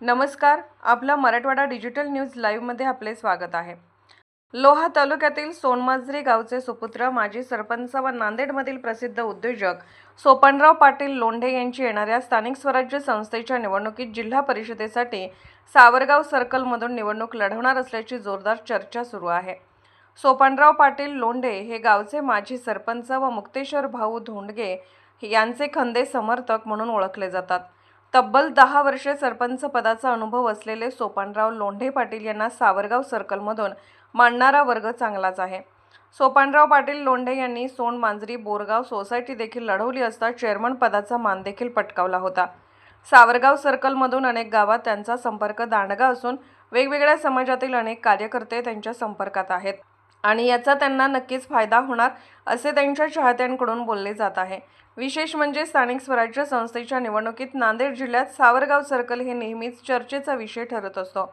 नमस्कार, आपला Marathwada digital news लाईव्हमध्ये आपले स्वागत आहे। लोहा तालुक्यातील सोनमाजरी गावचे सुपुत्र माजी सरपंच व नांदेडमधील प्रसिद्ध उद्योजक सोपानराव पाटील लोंढे यांची येणाऱ्या स्थानिक स्वराज्य संस्थेच्या निवडणुकीत जिल्हा परिषदेसाठी सावरगाव सर्कलमधून निवडणूक लढवणार असल्याची जोरदार चर्चा सुरू आहे। सोपानराव पाटील लोंढे हे गावचे माजी सरपंच व मुक्तेश्वर भाऊ धोंडगे यांचे खंदे समर्थक म्हणून ओळखले जातात। तब्बल 10 वर्षे सरपंच पदाचा अनुभव असलेले सोपानराव लोंढे पाटील यांना सावरगाव सर्कलमधून मानणारा वर्ग चांगलाच आहे। सोपानराव पाटील लोंढे यांनी सोन मांजरी बोरगाव सोसायटी देखील लढवली असता चेअरमन पदाचा मान देखील पटकावला होता। सावरगाव सर्कलमधून अनेक गावात त्यांचा संपर्क दांडगा असून वेगवेगळ्या समाजातील अनेक कार्यकर्ते त्यांच्या संपर्कात आहेत आणि याचा त्यांना नक्कीच फायदा होणार असे त्यांच्या चाहत्यांकडून बोलले जात आहे। विशेष म्हणजे स्थानिक स्वराज्य संस्थेच्या निवडणुकीत नांदेड जिल्ह्यात सावरगाव सर्कल हे नेहमीच चर्चेचा विषय ठरत असतो।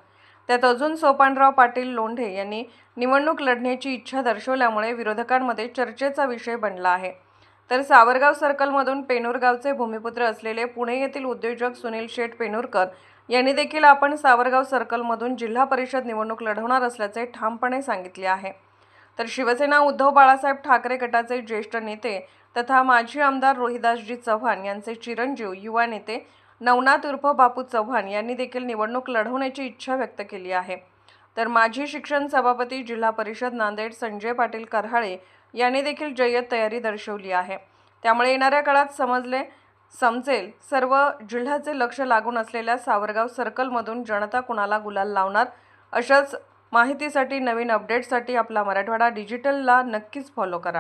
त्यात अजून सोपानराव पाटील लोंढे यांनी निवडणूक लढण्याची इच्छा दर्शवल्यामुळे विरोधकांमध्ये चर्चेचा विषय बनला आहे। तर सावरगाव सर्कलमधून पेनूर गावचे भूमिपुत्र असलेले पुणे येथील उद्योजक सुनील शेठ पेनूरकर यांनी देखील आपण सावरगाव सर्कलमधून जिल्हा परिषद निवडणूक लढवणार असल्याचे ठामपणे सांगितले आहे। तर शिवसेना उद्धव बाळासाहेब ठाकरे गटाचे ज्येष्ठ नेते तथा माजी आमदार रोहिदासजी चव्हाण यांचे चिरंजीव युवा नेते नवनाथ उर्फ बापू चव्हाण यांनी देखील निवडणूक लढवण्याची इच्छा व्यक्त केली आहे। तर माजी शिक्षण सभापती जिल्हा परिषद नांदेड संजय पाटील करहाळे यांनी देखील जय्यत तयारी दर्शवली आहे। त्यामुळे येणाऱ्या काळात समजेल सर्व जिल्ह्याचे लक्ष लागून असलेल्या सावरगाव सर्कलमधून जनता कुणाला गुलाल लावणार। अशाच माहितीसाठी नवीन अपडेट्ससाठी आपला मराठवाडा डिजिटलला नक्कीच फॉलो करा।